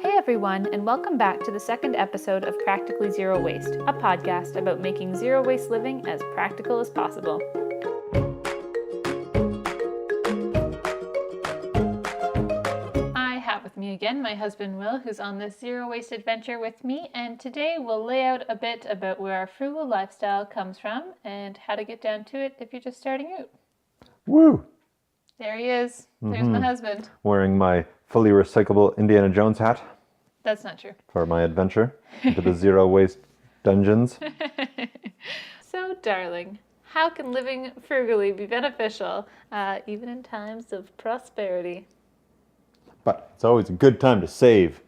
Hey everyone, and welcome back to the second episode of Practically Zero Waste, a podcast about making zero waste living as practical as possible. I have with me again my husband Will, who's on this zero waste adventure with me, and today we'll lay out a bit about where our frugal lifestyle comes from and how to get down to it if you're just starting out. Woo! There he is. There's my husband. Wearing my fully recyclable Indiana Jones hat That's not true. for my adventure into the zero waste dungeons. So, darling, how can living frugally be beneficial, even in times of prosperity? But it's always a good time to save.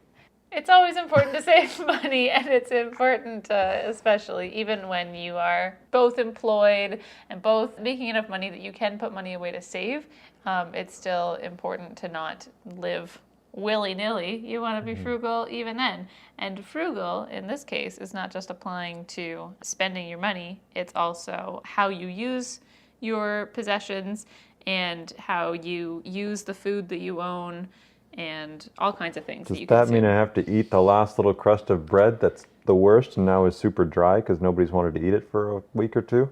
It's always important to save money, and it's important, especially even when you are both employed and both making enough money that you can put money away to save. It's still important to not live willy-nilly. You want to be frugal even then. And frugal, in this case, is not just applying to spending your money. It's also how you use your possessions and how you use the food that you own and all kinds of things. Does that you that consume. mean I have to eat the last little crust of bread that's the worst and now is super dry because nobody's wanted to eat it for a week or two?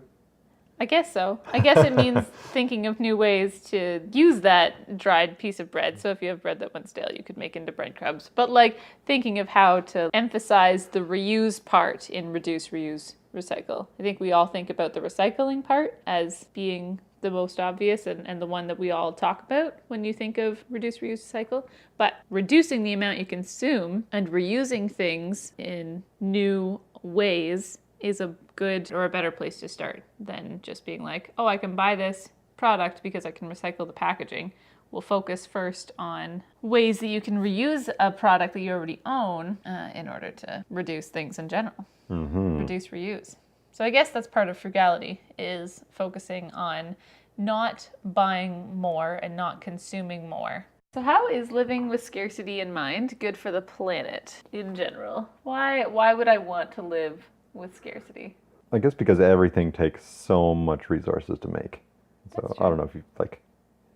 I guess so. I guess it means thinking of new ways to use that dried piece of bread. So if you have bread that went stale, you could make into breadcrumbs. But like thinking of how to emphasize the reuse part in reduce, reuse, recycle. I think we all think about the recycling part as being the most obvious and the one that we all talk about when you think of reduce, reuse, recycle. But reducing the amount you consume and reusing things in new ways is a good or a better place to start than just being like, oh, I can buy this product because I can recycle the packaging. We'll focus first on ways that you can reuse a product that you already own in order to reduce things in general. Reduce, reuse. So I guess that's part of frugality, is focusing on not buying more and not consuming more. So how is living with scarcity in mind good for the planet in general? Why would I want to live with scarcity? I guess because everything takes so much resources to make. So I don't know if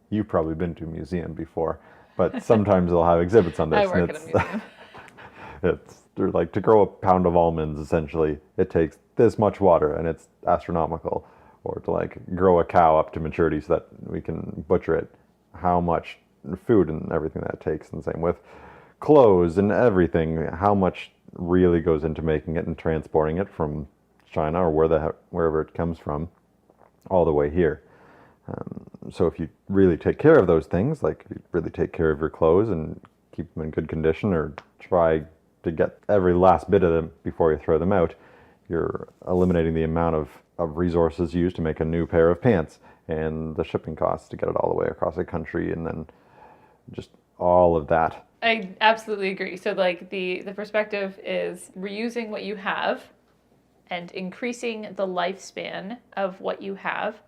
you've probably been to a museum before, but sometimes they'll have exhibits on this. I work at a museum. They're like, to grow a pound of almonds, essentially, it takes this much water, and it's astronomical. Or to like grow a cow up to maturity so that we can butcher it, how much food and everything that takes. And same with clothes and everything, how much really goes into making it and transporting it from China or wherever it comes from, all the way here. So if you really take care of those things, like if you really take care of your clothes and keep them in good condition, or try to get every last bit of them before you throw them out, you're eliminating the amount of resources used to make a new pair of pants and the shipping costs to get it all the way across the country, and then just all of that. I absolutely agree. So like the perspective is reusing what you have and increasing the lifespan of what you have.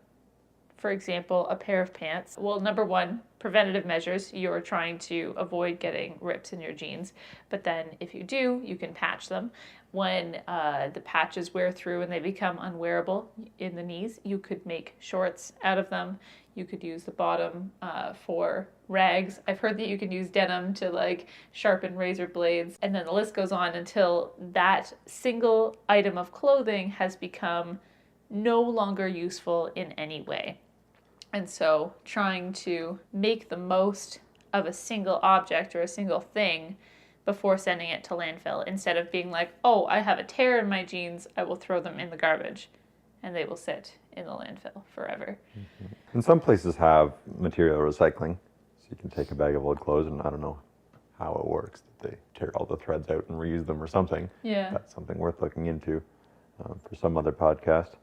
For example, a pair of pants. Well, number one, preventative measures. You're trying to avoid getting rips in your jeans. But then if you do, you can patch them. When the patches wear through and they become unwearable in the knees, you could make shorts out of them. You could use the bottom for rags. I've heard that you can use denim to like sharpen razor blades. And then the list goes on until that single item of clothing has become no longer useful in any way. And so trying to make the most of a single object or a single thing before sending it to landfill, instead of being like, oh, I have a tear in my jeans, I will throw them in the garbage, and they will sit in the landfill forever. And some places have material recycling, so you can take a bag of old clothes, and I don't know how it works. They tear all the threads out and reuse them or something. Yeah. That's something worth looking into for some other podcast.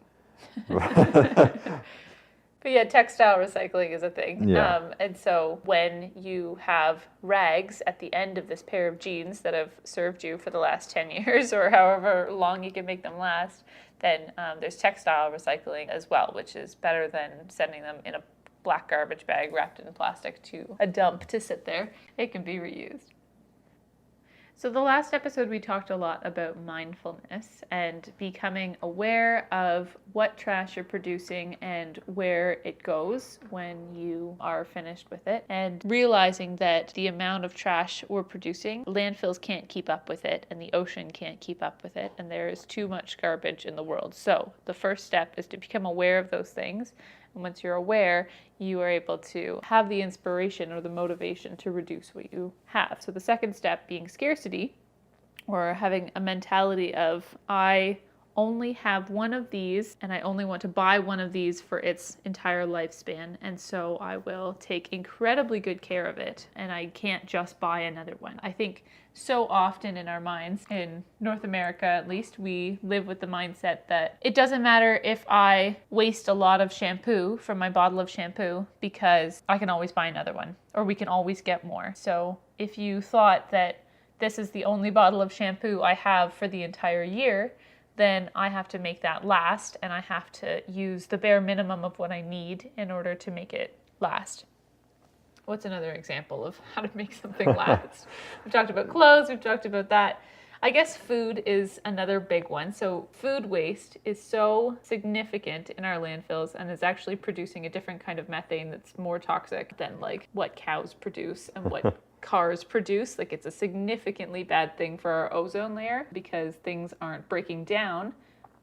But yeah, textile recycling is a thing. Yeah. And so when you have rags at the end of this pair of jeans that have served you for the last 10 years or however long you can make them last, then there's textile recycling as well, which is better than sending them in a black garbage bag wrapped in plastic to a dump to sit there. It can be reused. So the last episode we talked a lot about mindfulness and becoming aware of what trash you're producing and where it goes when you are finished with it, and realizing that the amount of trash we're producing, landfills can't keep up with it and the ocean can't keep up with it, and there is too much garbage in the world. So the first step is to become aware of those things. And once you're aware, you are able to have the inspiration or the motivation to reduce what you have. So the second step being scarcity, or having a mentality of, I only have one of these and I only want to buy one of these for its entire lifespan. And so I will take incredibly good care of it and I can't just buy another one. I think so often in our minds, in North America at least, we live with the mindset that it doesn't matter if I waste a lot of shampoo from my bottle of shampoo because I can always buy another one or we can always get more. So if you thought that this is the only bottle of shampoo I have for the entire year, then I have to make that last and I have to use the bare minimum of what I need in order to make it last. What's another example of how to make something last? We've talked about clothes, we've talked about that. I guess food is another big one. So food waste is so significant in our landfills and is actually producing a different kind of methane that's more toxic than like what cows produce and what cars produce. Like it's a significantly bad thing for our ozone layer because things aren't breaking down.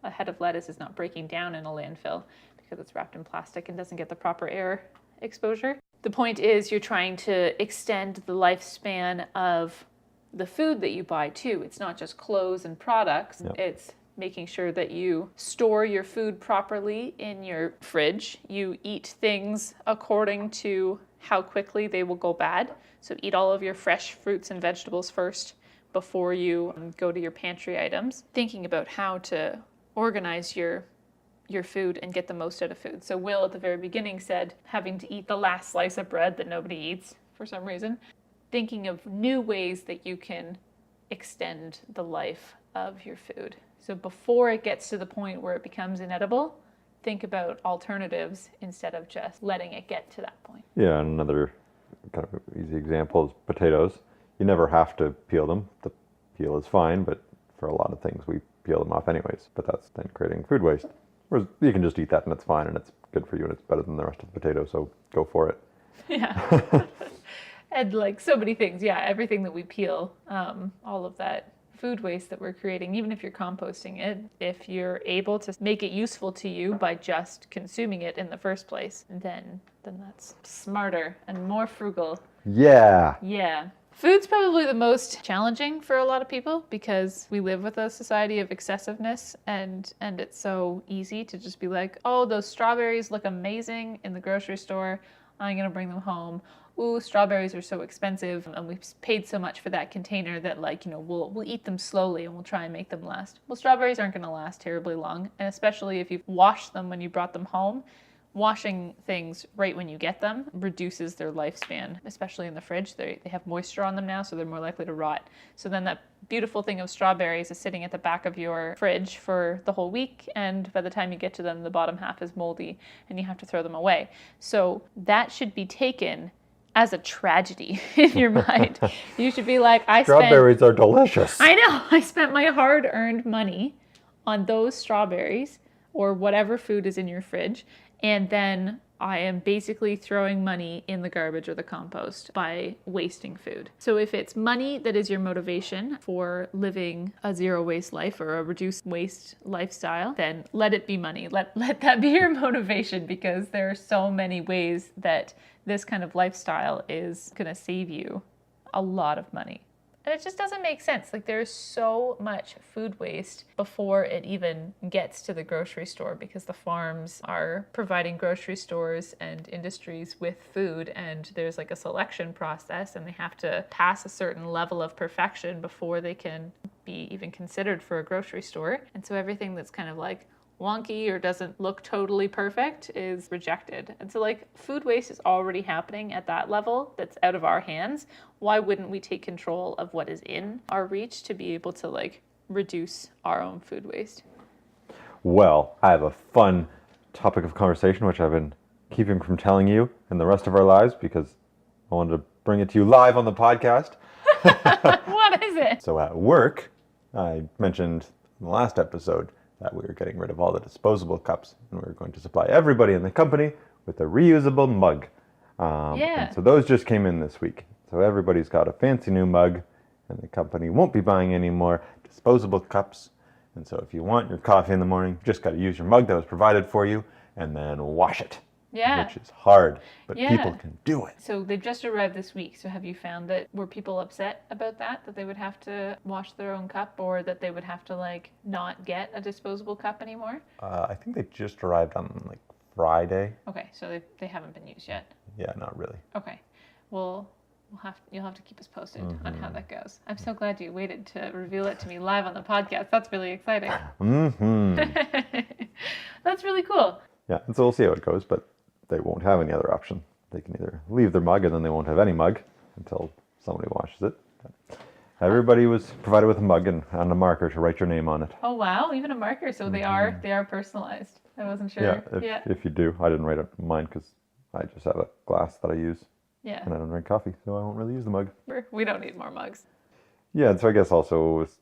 A head of lettuce is not breaking down in a landfill because it's wrapped in plastic and doesn't get the proper air exposure. The point is you're trying to extend the lifespan of the food that you buy too. It's not just clothes and products. Yep. It's making sure that you store your food properly in your fridge. You eat things according to how quickly they will go bad. So eat all of your fresh fruits and vegetables first before you go to your pantry items. Thinking about how to organize your food and get the most out of food. So Will at the very beginning said having to eat the last slice of bread that nobody eats for some reason. Thinking of new ways that you can extend the life of your food. So before it gets to the point where it becomes inedible, think about alternatives instead of just letting it get to that point. Yeah, another kind of easy example is potatoes. You never have to peel them. The peel is fine, but for a lot of things we peel them off anyways. But that's then creating food waste. Whereas you can just eat that and it's fine and it's good for you and it's better than the rest of the potato, so go for it. Yeah. And like so many things, yeah, everything that we peel, all of that food waste that we're creating, even if you're composting it, if you're able to make it useful to you by just consuming it in the first place, then that's smarter and more frugal. Yeah. Yeah. Food's probably the most challenging for a lot of people because we live with a society of excessiveness and it's so easy to just be like, oh, those strawberries look amazing in the grocery store. I'm going to bring them home. Ooh, strawberries are so expensive and we've paid so much for that container that we'll eat them slowly and we'll try and make them last. Well, strawberries aren't going to last terribly long, and especially if you've washed them when you brought them home. Washing things right when you get them reduces their lifespan, especially in the fridge. They have moisture on them now, so they're more likely to rot. So then that beautiful thing of strawberries is sitting at the back of your fridge for the whole week, and by the time you get to them, the bottom half is moldy, and you have to throw them away. So that should be taken as a tragedy in your mind. You should be like, strawberries are delicious. I know. I spent my hard-earned money on those strawberries or whatever food is in your fridge, and then I am basically throwing money in the garbage or the compost by wasting food. So if it's money that is your motivation for living a zero waste life or a reduced waste lifestyle, then let it be money. Let that be your motivation, because there are so many ways that this kind of lifestyle is going to save you a lot of money. And it just doesn't make sense. Like, there's so much food waste before it even gets to the grocery store, because the farms are providing grocery stores and industries with food, and there's like a selection process, and they have to pass a certain level of perfection before they can be even considered for a grocery store. And so everything that's kind of like wonky or doesn't look totally perfect is rejected. And so like food waste is already happening at that level that's out of our hands. Why wouldn't we take control of what is in our reach to be able to like reduce our own food waste? Well, I have a fun topic of conversation which I've been keeping from telling you and the rest of our lives because I wanted to bring it to you live on the podcast. What is it? So at work, I mentioned in the last episode that we were getting rid of all the disposable cups and we were going to supply everybody in the company with a reusable mug. And so those just came in this week. So everybody's got a fancy new mug and the company won't be buying any more disposable cups. And so if you want your coffee in the morning, you just got to use your mug that was provided for you and then wash it. Yeah. Which is hard, but people can do it. So they've just arrived this week. So have you found that, were people upset about that they would have to wash their own cup, or that they would have to like not get a disposable cup anymore? I think they just arrived on like Friday. Okay, so they haven't been used yet. Yeah, not really. Okay. Well, you'll have to keep us posted on how that goes. I'm so glad you waited to reveal it to me live on the podcast. That's really exciting. That's really cool. Yeah, and so we'll see how it goes, but they won't have any other option. They can either leave their mug and then they won't have any mug until somebody washes it. Everybody was provided with a mug and a marker to write your name on it. Oh wow, even a marker. So they are personalized. I wasn't sure. If you do. I didn't write it mine because I just have a glass that I use. Yeah. And I don't drink coffee, so I won't really use the mug. We don't need more mugs. Yeah, and so I guess also with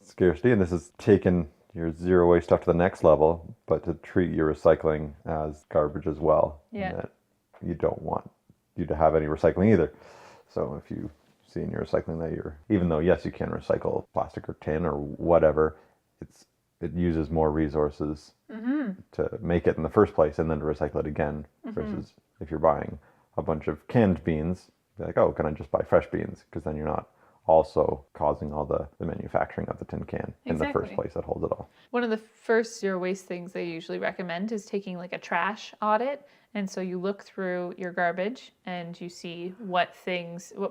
scarcity, and this has taken your zero waste stuff to the next level, but to treat your recycling as garbage as well. Yeah. And that you don't want you to have any recycling either. So if you see in your recycling that even though yes, you can recycle plastic or tin or whatever, it uses more resources to make it in the first place and then to recycle it again, versus if you're buying a bunch of canned beans, you're like, oh, can I just buy fresh beans? Because then you're not also causing all the manufacturing of the tin can in the first place that holds it all. One of the first zero waste things they usually recommend is taking like a trash audit. And so you look through your garbage and you see what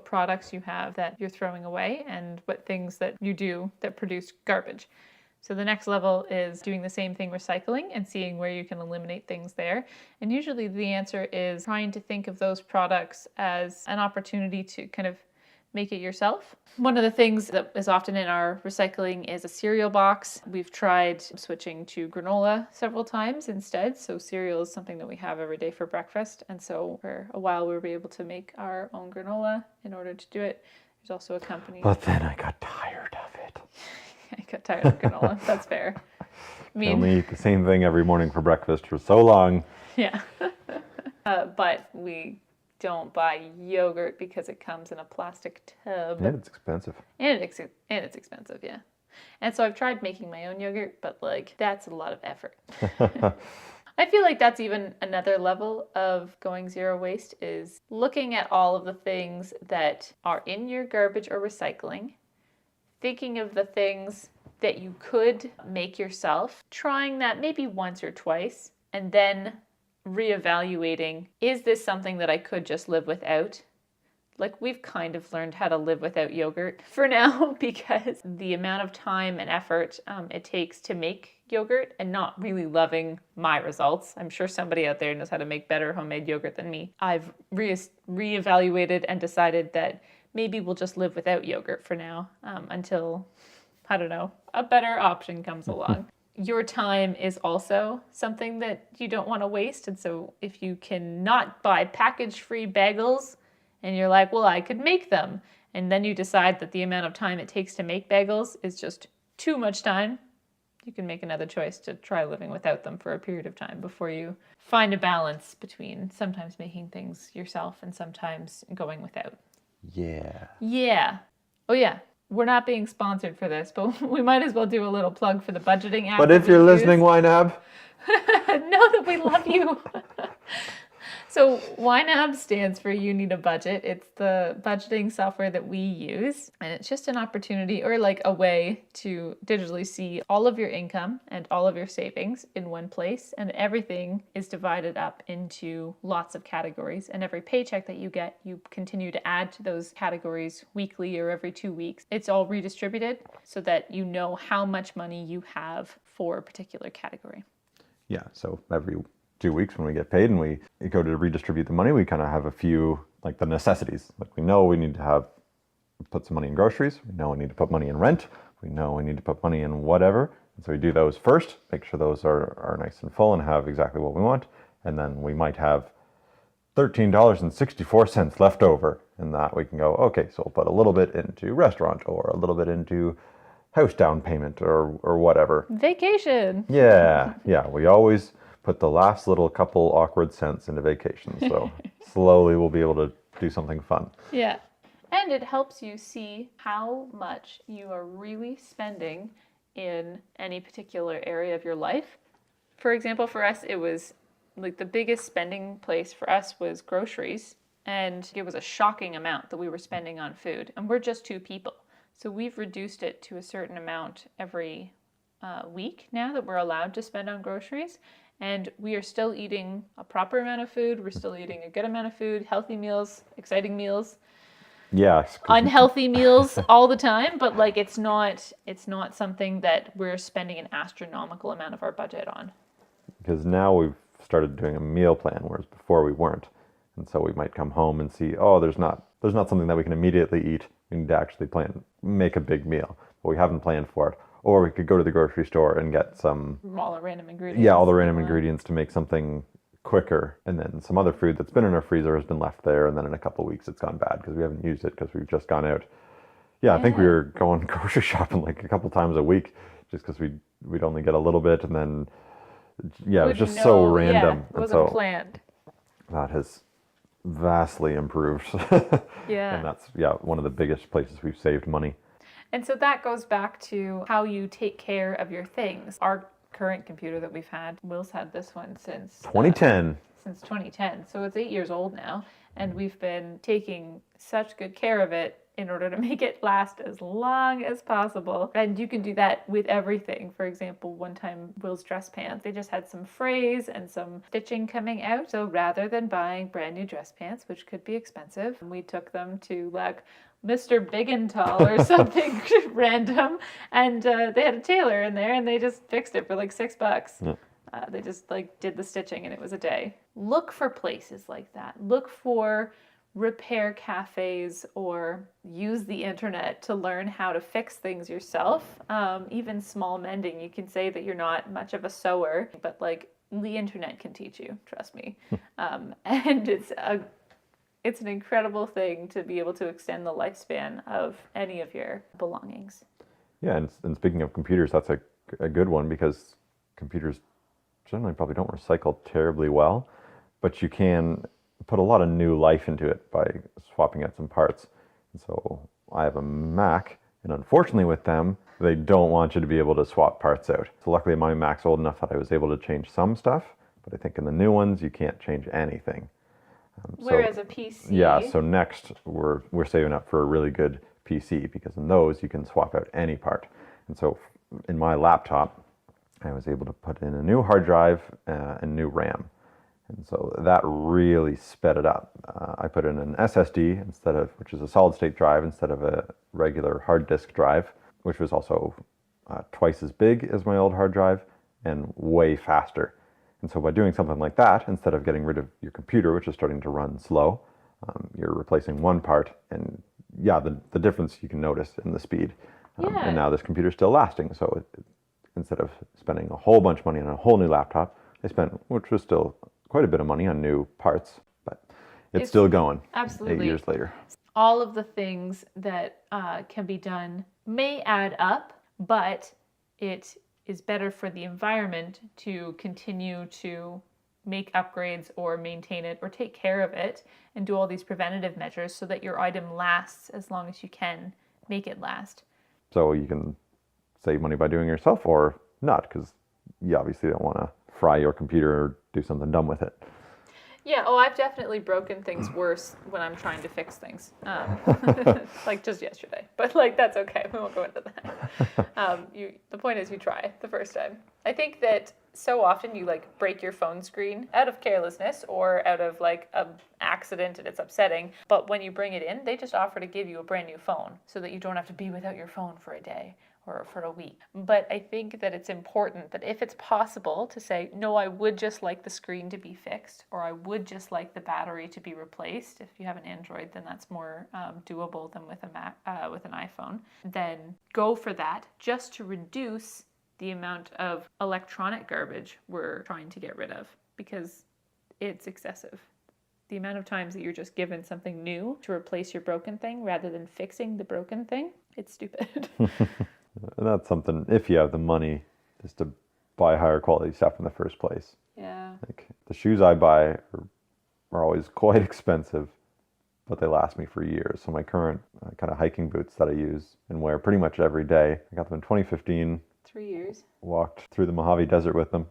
products you have that you're throwing away and what things that you do that produce garbage. So the next level is doing the same thing, recycling, and seeing where you can eliminate things there. And usually the answer is trying to think of those products as an opportunity to kind of make it yourself. One of the things that is often in our recycling is a cereal box. We've tried switching to granola several times instead. So cereal is something that we have every day for breakfast. And so for a while we were able to make our own granola in order to do it. There's also a company. But then I got tired of it. I got tired of granola. That's fair. I only eat the same thing every morning for breakfast for so long. Yeah. But we don't buy yogurt because it comes in a plastic tub. And it's expensive. And it's expensive, yeah. And so I've tried making my own yogurt, but like that's a lot of effort. I feel like that's even another level of going zero waste, is looking at all of the things that are in your garbage or recycling, thinking of the things that you could make yourself, trying that maybe once or twice, and then reevaluating, is this something that I could just live without? Like, we've kind of learned how to live without yogurt for now because the amount of time and effort it takes to make yogurt, and not really loving my results. I'm sure somebody out there knows how to make better homemade yogurt than me. I've reevaluated and decided that maybe we'll just live without yogurt for now until, I don't know, a better option comes along. Your time is also something that you don't want to waste. And so if you can not buy package-free bagels and you're like, well, I could make them, and then you decide that the amount of time it takes to make bagels is just too much time, you can make another choice to try living without them for a period of time before you find a balance between sometimes making things yourself and sometimes going without. Yeah. Yeah. Oh, yeah. We're not being sponsored for this, but we might as well do a little plug for the budgeting app. But if you're listening, YNAB. Know that we love you. So YNAB stands for You Need a Budget. It's the budgeting software that we use. And it's just an opportunity, or like a way to digitally see all of your income and all of your savings in one place. And everything is divided up into lots of categories. And every paycheck that you get, you continue to add to those categories weekly or every 2 weeks. It's all redistributed so that you know how much money you have for a particular category. Yeah, so every 2 weeks when we get paid and we go to redistribute the money, we kind of have a few, like the necessities. Like, we know we need to put some money in groceries. We know we need to put money in rent. We know we need to put money in whatever. And so we do those first, make sure those are nice and full and have exactly what we want. And then we might have $13.64 left over. in that we can go, okay, so we'll put a little bit into restaurant or a little bit into house down payment or whatever. Vacation. Yeah, we always put the last little couple awkward cents into vacation. So slowly we'll be able to do something fun. Yeah. And it helps you see how much you are really spending in any particular area of your life. For example, for us, it was like the biggest spending place for us was groceries. And it was a shocking amount that we were spending on food. And we're just 2 people. So we've reduced it to a certain amount every week now that we're allowed to spend on groceries. And we are still eating a proper amount of food. We're still eating a good amount of food, healthy meals, exciting meals. Yeah. Unhealthy meals all the time, but like it's not something that we're spending an astronomical amount of our budget on. Because now we've started doing a meal plan, whereas before we weren't. And so we might come home and see, oh, there's not something that we can immediately eat. We need to actually make a big meal, but we haven't planned for it. Or we could go to the grocery store and get some... all the random ingredients. Yeah, all the random ingredients to make something quicker. And then some other food that's been in our freezer has been left there, and then in a couple of weeks it's gone bad because we haven't used it because we've just gone out. Yeah, I think we were going grocery shopping like a couple times a week just because we'd only get a little bit, and then... Yeah, it was just so random. Yeah, it wasn't planned. That has vastly improved. Yeah. And that's, one of the biggest places we've saved money. And so that goes back to how you take care of your things. Our current computer that we've had, Will's had this one since 2010. Since 2010. So it's 8 years old now. And we've been taking such good care of it in order to make it last as long as possible. And you can do that with everything. For example, one time Will's dress pants, they just had some frays and some stitching coming out. So rather than buying brand new dress pants, which could be expensive, we took them to like Mr. Big and Tall or something random. And they had a tailor in there and they just fixed it for like $6. Yeah. They just like did the stitching and it was a day. Look for places like that. Look for repair cafes or use the internet to learn how to fix things yourself. Even small mending, you can say that you're not much of a sewer, but like the internet can teach you, trust me. And it's an incredible thing to be able to extend the lifespan of any of your belongings. Yeah, and speaking of computers, that's a good one because computers generally probably don't recycle terribly well, but you can put a lot of new life into it by swapping out some parts. And so I have a Mac, and unfortunately with them, they don't want you to be able to swap parts out. So luckily my Mac's old enough that I was able to change some stuff, but I think in the new ones you can't change anything. Whereas a PC... Yeah, so next we're saving up for a really good PC because in those you can swap out any part. And so in my laptop, I was able to put in a new hard drive and new RAM. And so that really sped it up. I put in an SSD which is a solid state drive instead of a regular hard disk drive, which was also twice as big as my old hard drive and way faster. And so by doing something like that, instead of getting rid of your computer, which is starting to run slow, you're replacing one part, and the difference you can notice in the speed. And now this computer's still lasting. So instead of spending a whole bunch of money on a whole new laptop, I spent, which was still quite a bit of money on new parts, but it's still going. Absolutely. 8 years later. All of the things that can be done may add up, but it is better for the environment to continue to make upgrades or maintain it or take care of it and do all these preventative measures so that your item lasts as long as you can make it last. So you can save money by doing it yourself or not, because you obviously don't want to fry your computer or do something dumb with it. Yeah, I've definitely broken things worse when I'm trying to fix things. Like just yesterday. But like, that's okay. We won't go into that. The point is you try the first time. I think that so often you like break your phone screen out of carelessness or out of like an accident and it's upsetting. But when you bring it in, they just offer to give you a brand new phone so that you don't have to be without your phone for a day or for a week. But I think that it's important that if it's possible to say, no, I would just like the screen to be fixed, or I would just like the battery to be replaced. If you have an Android, then that's more doable than with a Mac, with an iPhone. Then go for that, just to reduce the amount of electronic garbage we're trying to get rid of, because it's excessive. the amount of times that you're just given something new to replace your broken thing rather than fixing the broken thing, it's stupid. And that's something, if you have the money, is to buy higher quality stuff in the first place. Yeah. Like the shoes I buy are always quite expensive, but they last me for years. So my current kind of hiking boots that I use and wear pretty much every day, I got them in 2015. 3 years. Walked through the Mojave Desert with them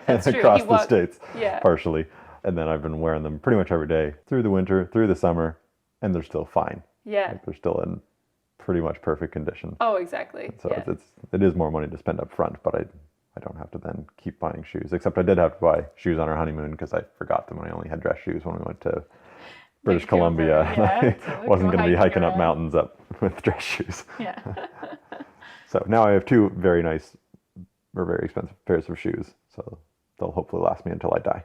That's true. across the states, Yeah. partially. And then I've been wearing them pretty much every day through the winter, through the summer, and they're still fine. Yeah. Like they're still in pretty much perfect condition. Oh, exactly. So yeah. it is more money to spend up front, but I don't have to then keep buying shoes. Except I did have to buy shoes on our honeymoon because I forgot them when I only had dress shoes when we went to British Columbia. Yeah, I wasn't going to be hiking up mountains up with dress shoes. Yeah. So now I have two very nice or very expensive pairs of shoes. So they'll hopefully last me until I die.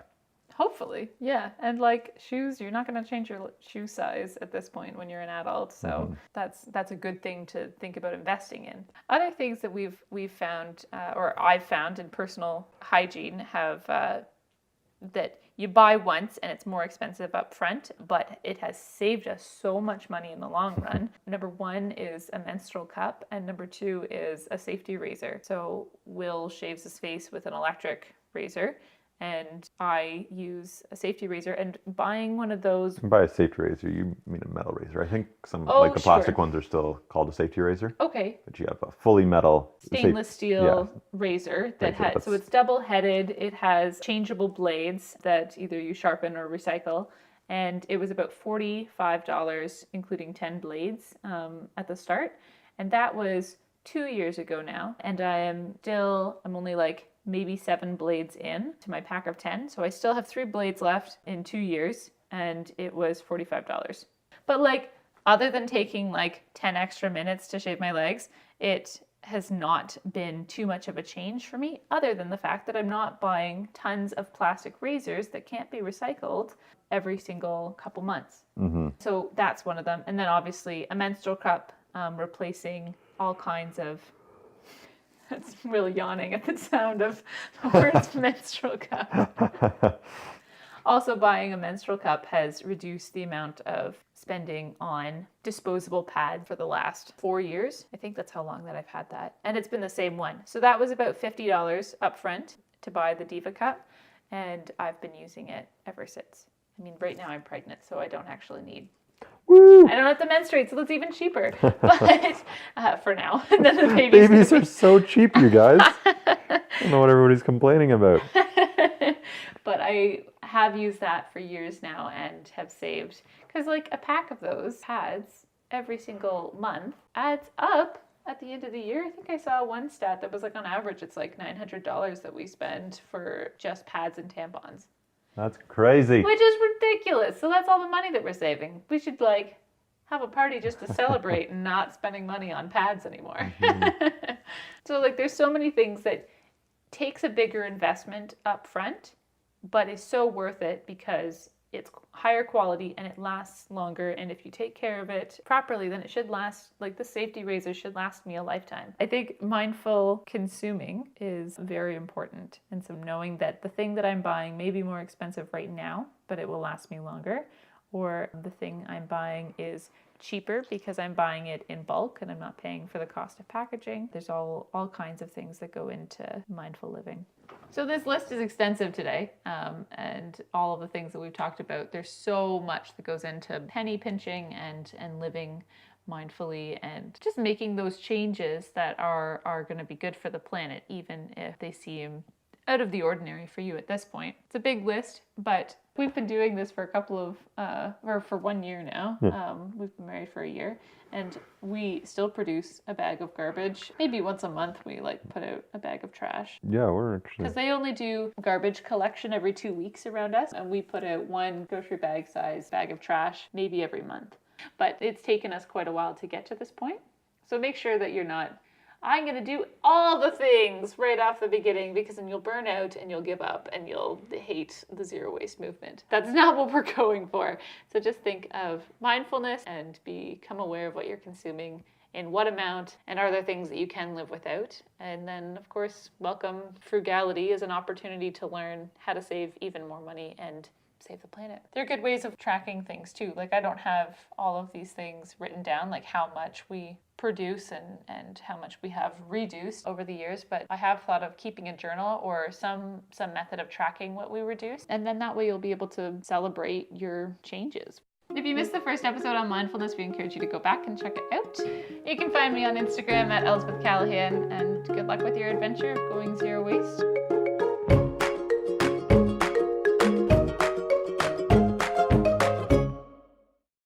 Hopefully, yeah. And like shoes, you're not going to change your shoe size at this point when you're an adult. So that's a good thing to think about investing in. Other things that we've found, or I've found in personal hygiene, have that you buy once and it's more expensive up front, but it has saved us so much money in the long run. Number one is a menstrual cup, and number two is a safety razor. So Will shaves his face with an electric razor, and I use a safety razor. And buying one of those... By a safety razor, you mean a metal razor. I think some Oh, like the plastic sure. ones are still called a safety razor. Okay. But you have a fully metal Stainless steel yeah. razor that Razor, has, so it's double-headed. It has changeable blades that either you sharpen or recycle. And it was about $45, including 10 blades at the start. And that was 2 years ago now. And I'm only like maybe 7 blades in to my pack of 10. So I still have 3 blades left in 2 years, and it was $45. But like, other than taking like 10 extra minutes to shave my legs, it has not been too much of a change for me, other than the fact that I'm not buying tons of plastic razors that can't be recycled every single couple months. Mm-hmm. So that's one of them. And then obviously a menstrual cup, replacing all kinds of... That's really yawning at the sound of the words menstrual cup. Also, buying a menstrual cup has reduced the amount of spending on disposable pads for the last 4 years. I think that's how long that I've had that. And it's been the same one. So that was about $50 up front to buy the Diva cup. And I've been using it ever since. I mean, right now I'm pregnant, so I don't actually need... Woo! I don't have to menstruate, so that's even cheaper. But for now, and then the babies are so cheap, you guys. I don't know what everybody's complaining about. But I have used that for years now and have saved, because like a pack of those pads every single month adds up at the end of the year. I think I saw one stat that was like on average it's like $900 that we spend for just pads and tampons. That's crazy. Which is ridiculous. So that's all the money that we're saving. We should like have a party just to celebrate and not spending money on pads anymore. Mm-hmm. So like there's so many things that takes a bigger investment up front, but is so worth it because it's higher quality and it lasts longer. And if you take care of it properly, then it should last, like the safety razor should last me a lifetime. I think mindful consuming is very important. And so knowing that the thing that I'm buying may be more expensive right now, but it will last me longer. Or the thing I'm buying is cheaper because I'm buying it in bulk and I'm not paying for the cost of packaging. There's all kinds of things that go into mindful living. So this list is extensive today, and all of the things that we've talked about, there's so much that goes into penny pinching and living mindfully and just making those changes that are going to be good for the planet, even if they seem out of the ordinary for you at this point. It's a big list, but we've been doing this for for 1 year now. Yeah. We've been married for a year, and we still produce a bag of garbage. Maybe once a month we like put out a bag of trash. Yeah, we're actually... Because they only do garbage collection every 2 weeks around us, and we put out one grocery bag size bag of trash maybe every month. But it's taken us quite a while to get to this point. So make sure that you're not... I'm going to do all the things right off the beginning, because then you'll burn out and you'll give up and you'll hate the zero waste movement. That's not what we're going for. So just think of mindfulness and become aware of what you're consuming, in what amount, and are there things that you can live without. And then, of course, welcome frugality as an opportunity to learn how to save even more money and save the planet. They're good ways of tracking things too. Like I don't have all of these things written down, like how much we produce and how much we have reduced over the years, but I have thought of keeping a journal or some method of tracking what we reduce, and then that way you'll be able to celebrate your changes. If you missed the first episode on mindfulness, we encourage you to go back and check it out. You can find me on Instagram at Elizabeth Callahan, and good luck with your adventure of going zero waste.